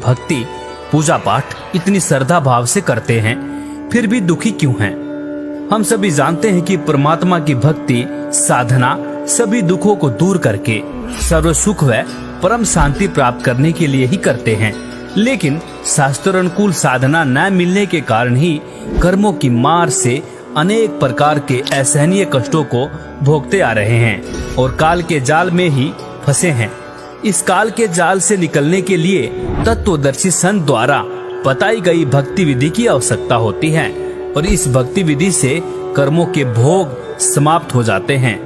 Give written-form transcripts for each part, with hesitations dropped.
भक्ति पूजा पाठ इतनी श्रद्धा भाव से करते हैं, फिर भी दुखी क्यों हैं? हम सभी जानते हैं कि परमात्मा की भक्ति साधना सभी दुखों को दूर करके सर्व सुख व परम शांति प्राप्त करने के लिए ही करते हैं। लेकिन शास्त्र अनुकूल साधना न मिलने के कारण ही कर्मों की मार से अनेक प्रकार के असहनीय कष्टों को भोगते आ रहे हैं और काल के जाल में ही फंसे हैं। इस काल के जाल से निकलने के लिए तत्वदर्शी संत द्वारा बताई गई भक्ति विधि की आवश्यकता होती है और इस भक्ति विधि से कर्मों के भोग समाप्त हो जाते हैं।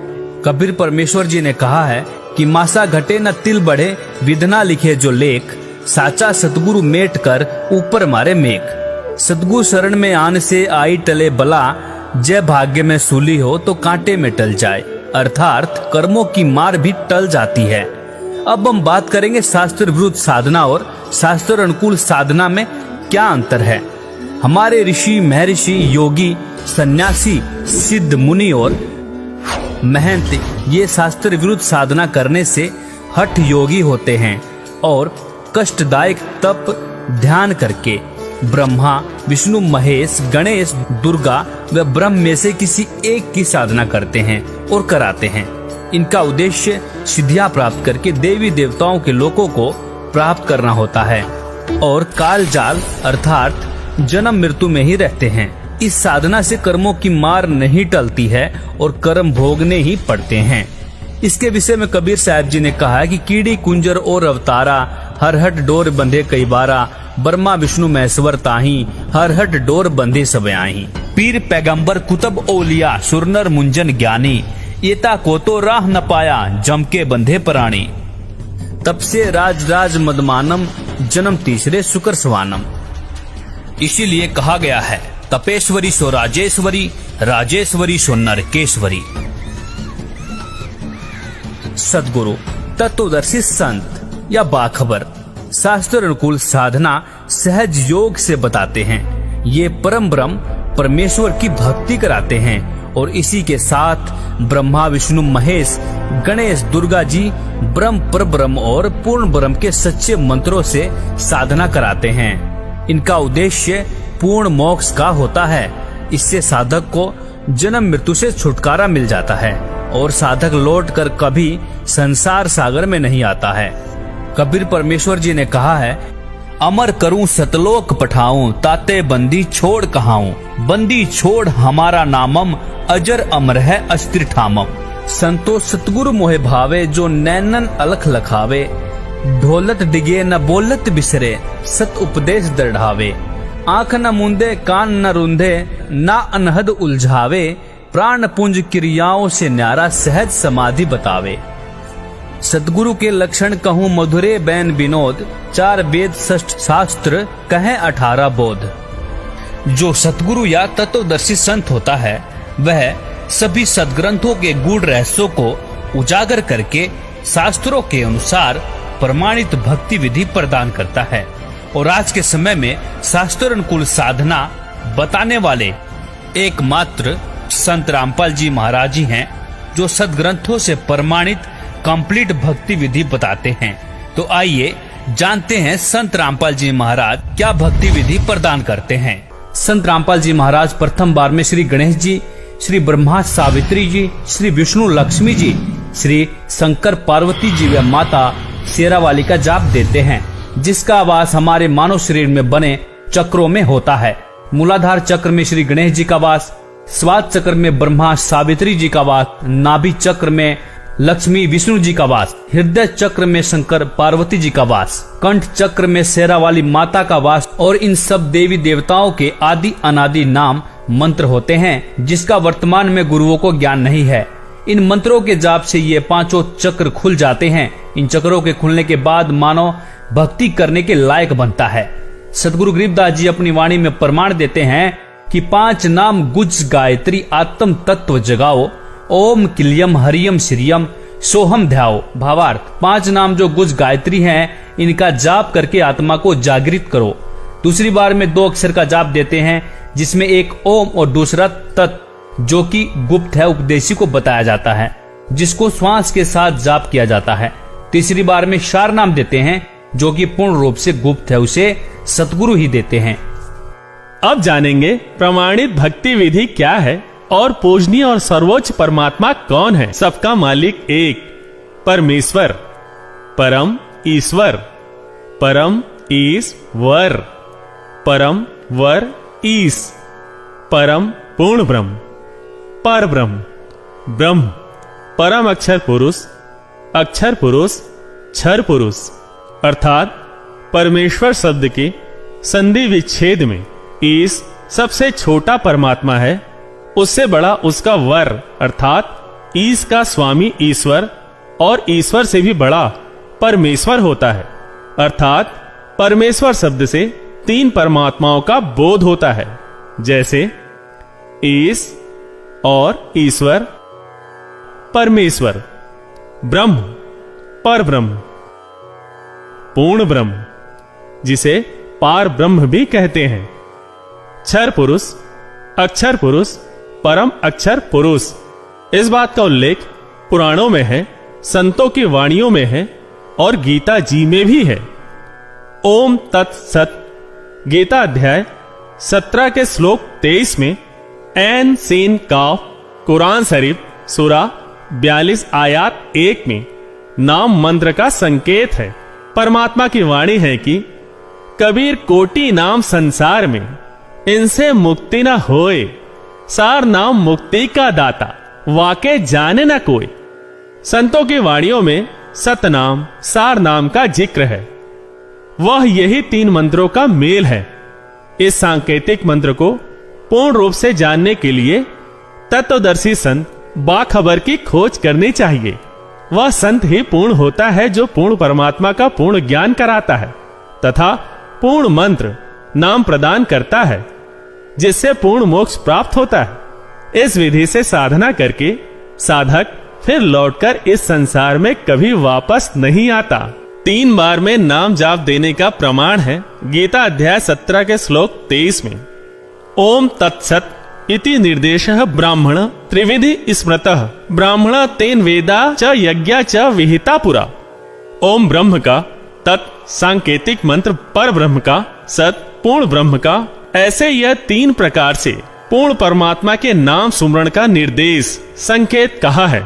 कबीर परमेश्वर जी ने कहा है कि मासा घटे न तिल बढ़े, विधना लिखे जो लेख, साचा सतगुरु मेट कर ऊपर मारे मेघ। सतगुरु शरण में आने से आई टले बला, जय भाग्य में सूली हो तो कांटे में टल जाए। अर्थात कर्मों की मार भी टल जाती है। अब हम बात करेंगे शास्त्र विरुद्ध साधना और शास्त्र अनुकूल साधना में क्या अंतर है। हमारे ऋषि, महर्षि, योगी, सन्यासी, सिद्ध, मुनि और महंत ये शास्त्र विरुद्ध साधना करने से हठ योगी होते हैं और कष्टदायक तप ध्यान करके ब्रह्मा, विष्णु, महेश, गणेश, दुर्गा व ब्रह्म में से किसी एक की साधना करते हैं और कराते हैं। इनका उद्देश्य सिद्धियां प्राप्त करके देवी देवताओं के लोकों को प्राप्त करना होता है और काल जाल अर्थात जन्म मृत्यु में ही रहते हैं। इस साधना से कर्मों की मार नहीं टलती है और कर्म भोगने ही पड़ते हैं। इसके विषय में कबीर साहब जी ने कहा है कि कीड़ी कुंजर और अवतारा, हर हट डोर बंधे कई बारा, ब्रह्मा विष्णु महेश्वर ताही, हर हट डोर बंधे सब आही। पीर पैगंबर कुतुब औलिया, सुरनर मुंजन ज्ञानी, एता को तो राह न पाया, जम के बंधे प्राणी। तब से राज राज मदमानम, जन्म तीसरे शुक्र स्वानम। इसीलिए कहा गया है तपेश्वरी सो राजेश्वरी, राजेश्वरी सो नरकेश्वरी। सद्गुरु, तत्वदर्शी संत या बाखबर शास्त्र अनुकूल साधना सहज योग से बताते हैं। ये परम ब्रह्म परमेश्वर की भक्ति कराते हैं और इसी के साथ ब्रह्मा, विष्णु, महेश, गणेश, दुर्गा जी ब्रह्म, परब्रह्म और पूर्ण ब्रह्म के सच्चे मंत्रों से साधना कराते हैं। इनका उद्देश्य पूर्ण मोक्ष का होता है। इससे साधक को जन्म मृत्यु से छुटकारा मिल जाता है और साधक लौट कर कभी संसार सागर में नहीं आता है। कबीर परमेश्वर जी ने कहा है, अमर करूं सतलोक पठाऊं, ताते बंदी छोड़ कहाऊं, बंदी छोड़ हमारा नामम, अजर अमर है अस्थिर ठामम। संतो सतगुरु मोहे भावे, जो नैनन अलख लखावे, ढोलत डिगे न बोलत बिसरे, सत उपदेश दृढ़ावे। आंख न मूंदे कान न रूंधे, ना अनहद उलझावे, प्राण पुंज क्रियाओं से न्यारा सहज समाधि बतावे। सतगुरु के लक्षण कहूँ मधुरे बैन विनोद, चार वेद षष्ठ शास्त्र कहें 18 बोध। जो सतगुरु या तत्वदर्शी संत होता है वह सभी सदग्रंथों के गूढ़ रहस्यों को उजागर करके शास्त्रों के अनुसार प्रमाणित भक्ति विधि प्रदान करता है और आज के समय में शास्त्र अनुकूल साधना बताने वाले एकमात्र संत रामपाल जी महाराज जी हैं जो सदग्रंथों से प्रमाणित कंप्लीट भक्ति विधि बताते हैं। तो आइए जानते हैं संत रामपाल जी महाराज क्या भक्ति विधि प्रदान करते हैं। संत रामपाल जी महाराज प्रथम बार में श्री गणेश जी, श्री ब्रह्मा सावित्री जी, श्री विष्णु लक्ष्मी जी, श्री शंकर पार्वती जी व माता शेरावाली का जाप देते हैं, जिसका वास हमारे मानव शरीर में बने चक्रों में होता है। मूलाधार चक्र में श्री गणेश जी का वास, स्वाद चक्र में ब्रह्मा सावित्री जी का वास, नाभि चक्र में लक्ष्मी विष्णु जी का वास, हृदय चक्र में शंकर पार्वती जी का वास, कंठ चक्र में शेरावाली माता का वास और इन सब देवी देवताओं के आदि अनादि नाम मंत्र होते हैं, जिसका वर्तमान में गुरुओं को ज्ञान नहीं है। इन मंत्रों के जाप से ये पांचों चक्र खुल जाते हैं। इन चक्रों के खुलने के बाद मानव भक्ति करने के लायक बनता है। सदगुरु गरीबदास जी अपनी वाणी में प्रमाण देते हैं कि 5 नाम गुज गायत्री आत्म तत्व जगाओ, ओम किलियम हरियम श्रियम सोहम ध्याओ। भावार्थ, 5 नाम जो गुज गायत्री हैं, इनका जाप करके आत्मा को जागृत करो। दूसरी बार में 2 अक्षर का जाप देते हैं, जिसमें एक ओम और दूसरा तत्, जो कि गुप्त है, उपदेशी को बताया जाता है, जिसको श्वास के साथ जाप किया जाता है। तीसरी बार में 4 नाम देते हैं, जो कि पूर्ण रूप से गुप्त है उसे सतगुरु ही देते हैं। अब जानेंगे प्रमाणित भक्ति विधि क्या है और पूजनीय और सर्वोच्च परमात्मा कौन है। सबका मालिक एक परमेश्वर, परम ईश्वर, परम ईश्वर, परम वर ईश, परम पूर्ण ब्रह्म, पर ब्रह्म, ब्रह्म, परम अक्षर पुरुष, क्षर पुरुष, अर्थात परमेश्वर शब्द के संधि विच्छेद में ईश सबसे छोटा परमात्मा है, उससे बड़ा उसका वर अर्थात ईश का स्वामी ईश्वर और ईश्वर से भी बड़ा परमेश्वर होता है। अर्थात परमेश्वर शब्द से तीन परमात्माओं का बोध होता है, जैसे ईश और ईश्वर, परमेश्वर, ब्रह्म, पर ब्रह्म, पूर्ण ब्रह्म जिसे पार ब्रह्म भी कहते हैं, क्षर पुरुष, अक्षर पुरुष, परम अक्षर पुरुष। इस बात का उल्लेख पुराणों में है, संतों की वाणियों में है और गीता जी में भी है। ओम तत्सत गीता अध्याय 17 के श्लोक 23 में एन सीन काफ कुरान शरीफ सूरा 42 आयत 1 में नाम मंत्र का संकेत है। परमात्मा की वाणी है कि कबीर कोटि नाम संसार में, इनसे मुक्ति न होए, सार नाम मुक्ति का दाता, वाके जाने न कोई। संतों की वाणियों में सतनाम सार नाम का जिक्र है, वह यही तीन मंत्रों का मेल है। इस सांकेतिक मंत्र को पूर्ण रूप से जानने के लिए तत्वदर्शी संत बाखबर की खोज करनी चाहिए। वह संत ही पूर्ण होता है जो पूर्ण परमात्मा का पूर्ण ज्ञान कराता है तथा पूर्ण मंत्र नाम प्रदान करता है, जिससे पूर्ण मोक्ष प्राप्त होता है। इस विधि से साधना करके साधक फिर लौटकर इस संसार में कभी वापस नहीं आता। 3 बार में नाम जाप देने का प्रमाण है गीता अध्याय 17 के श्लोक 23 में ओम तत्सत इति निर्देशः ब्राह्मण त्रिविधि स्मृतः ब्राह्मण तेन वेदा च यज्ञा च विहिता पुरा। ओम ब्रह्म का, तत् सांकेतिक मंत्र पर ब्रह्म का, सत पूर्ण ब्रह्म का, ऐसे यह 3 प्रकार से पूर्ण परमात्मा के नाम सुमरण का निर्देश संकेत कहा है।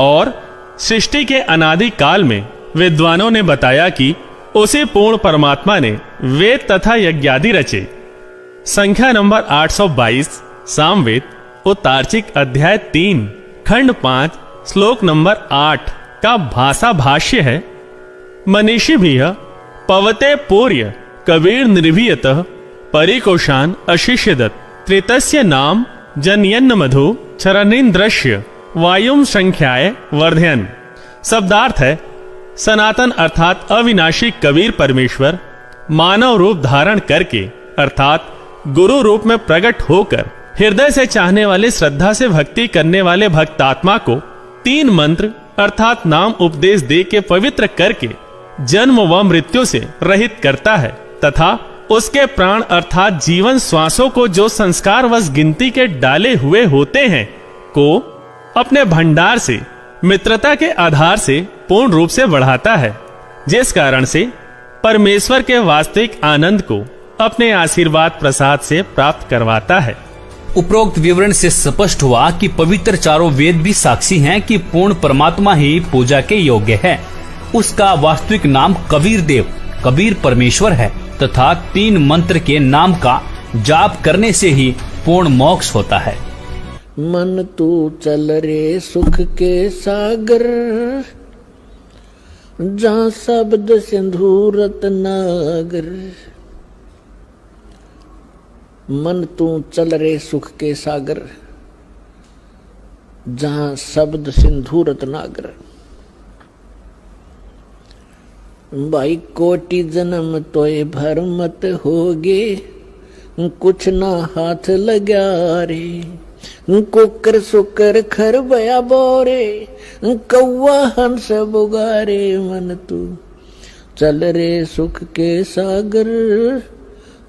और सृष्टि के अनादि काल में विद्वानों ने बताया कि उसी पूर्ण परमात्मा ने वेद तथा यज्ञादि रचे। संख्या नंबर 822 सामवेद उत्तार्चिक अध्याय 3 खंड 5 श्लोक नंबर 8 का भाषा भाष्य है। मनीषी भी पवते पूर्य कबीर निर्भीयतः परिकोशान अशिष्यदत् त्रितस्य नाम जनयन्न मधु चरणीन्द्रश्य वायुम संख्याय वर्धयन। शब्दार्थ है, सनातन अर्थात अविनाशी कबीर परमेश्वर मानव रूप धारण करके अर्थात गुरु रूप में प्रकट होकर हृदय से चाहने वाले श्रद्धा से भक्ति करने वाले भक्तात्मा को 3 मंत्र अर्थात नाम उपदेश दे के पवित्र करके जन्म व मृत्यु से रहित करता है तथा उसके प्राण अर्थात जीवन श्वासों को जो संस्कार वश गिनती के डाले हुए होते हैं को अपने भंडार से मित्रता के आधार से पूर्ण रूप से बढ़ाता है, जिस कारण से परमेश्वर के वास्तविक आनंद को अपने आशीर्वाद प्रसाद से प्राप्त करवाता है। उपरोक्त विवरण से स्पष्ट हुआ कि पवित्र चारों वेद भी साक्षी हैं कि पूर्ण परमात्मा ही पूजा के योग्य है। उसका वास्तविक नाम कबीर देव कबीर परमेश्वर है तथा 3 मंत्र के नाम का जाप करने से ही पूर्ण मोक्ष होता है। मन तू चल रे सुख के सागर, जहाँ शब्द सिंधु रत्नागर। मन तू चल रे सुख के सागर, जहाँ शब्द सिंधु रत्नागर। भाई कोटि जन्म तोय भर मत होगे, कुछ ना हाथ लगा रे। कुकर सुकर खर बया बोरे, कौआ हंस बुगारे। मन तू चल रे सुख के सागर,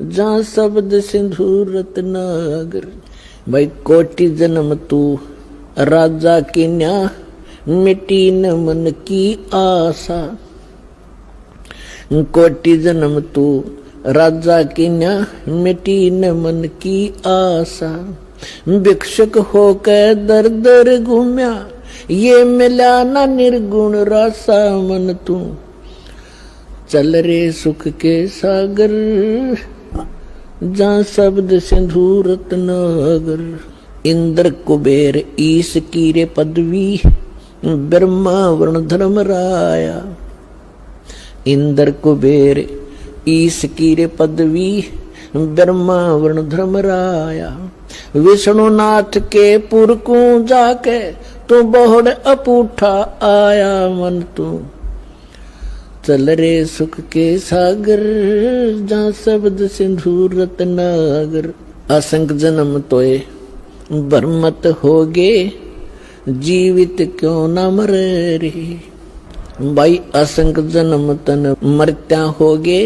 जहाँ शब्द सिंधु रत्नागर। भाई कोटि जन्म तू राजा की न्या, मिटी न मन की आशा। कोटि जन्म तू राजा की न्या, मिटी न मन की आशा। भिक्षुक होकर दर दर घूम्या, ये मिला ना निर्गुण रासा मन तू। चल रे सुख के सागर, जहाँ शब्द सिंधु रत्नागर। इंद्र कुबेर ईश की रे पदवी, ब्रह्मा वर्ण धर्म राया। इंद्र कुबेर ईश की रे पदवी, ब्रह्मा वर्ण धर्म राया। विष्णुनाथ के पुर को जाके, तू बहुड़ अपूठा आया मन तू। चल रे सुख के सागर, जहाँ शब्द सिंधु रत्नागर। असंख्य जन्म तोए बरमत होगे, जीवित क्यों न मरे रे। भाई असंख्य जन्म तन मरत्या होगे,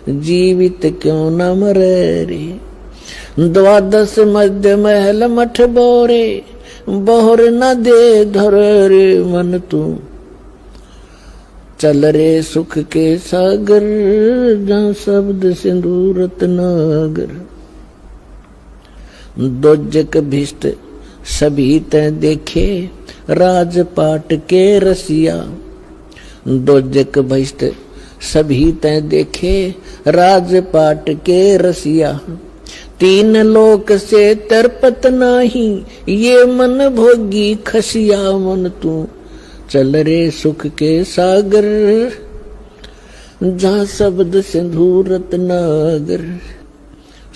जीवित क्यों न मरे रे। द्वादश मध्य महल मठ बोरे, बहुर न दे धर रे मन तू। चल रे सुख के सागर, जहाँ शब्द सिंधु रत्नागर। दोजक भिष्ट सभी तय देखे, राजपाट के रसिया। दोजक भिष्ट सभी तय देखे, राजपाट के रसिया। तीन लोक से तरपत नाही, ये मन भोगी खसिया मन तू। चल रे सुख के सागर, जहाँ शब्द सिंधु रत्नागर।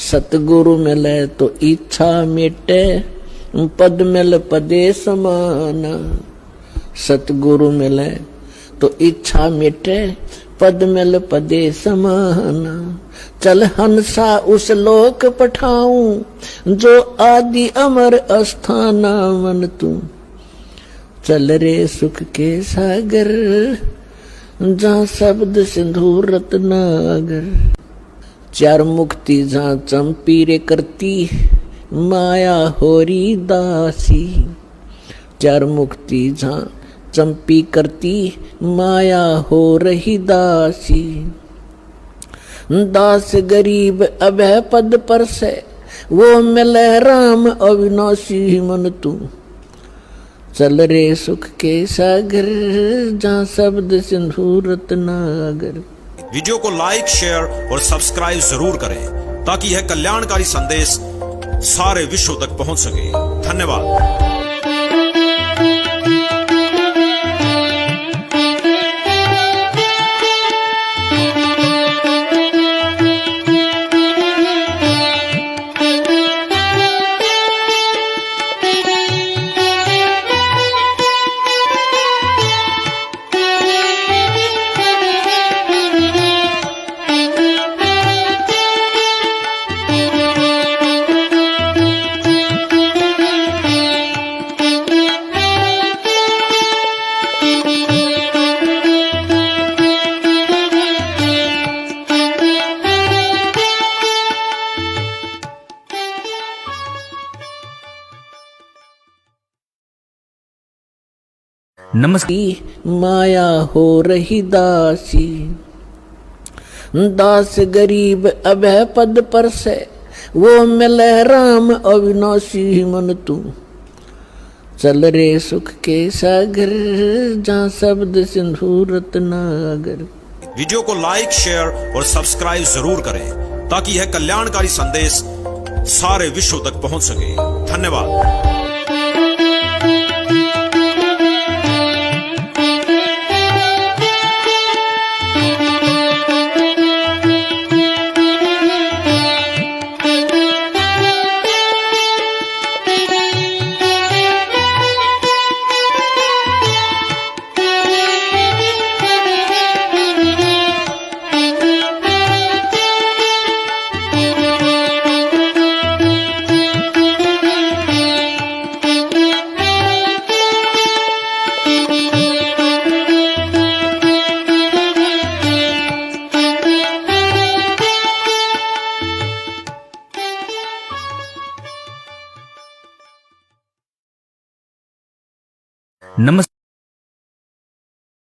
सतगुरु मिले तो इच्छा मिटे, पद मिल पदे समाना। सतगुरु मिले तो इच्छा मिटे, पद मिल पदे समाना। चल हंसा उस लोक पठाऊं, जो आदि अमर अस्थाना मन तू। चल रे सुख के सागर, जहाँ शब्द सिंधु रत्नागर। चार मुक्ति जहाँ चंपी रे करती, माया होरी दासी। चार मुक्ति जहाँ चंपी करती, माया हो रही दासी। दास गरीब अभय पद पर से, वो मिले राम अविनाशी मन तू। चल रे सुख के सागर, जहाँ शब्द सिंधु रत्नागर। वीडियो को लाइक, शेयर और सब्सक्राइब जरूर करें, ताकि यह कल्याणकारी संदेश सारे विश्व तक पहुंच सके। धन्यवाद। नमस्कार। माया हो रही दासी। दास गरीब अभय पद पर से, वो मिले राम अविनाशी मन तू। चल रे सुख के सागर, जहाँ शब्द सिंधु रत्नागर। वीडियो को लाइक, शेयर और सब्सक्राइब जरूर करें, ताकि यह कल्याणकारी संदेश सारे विश्व तक पहुंच सके। धन्यवाद। नमस्कार।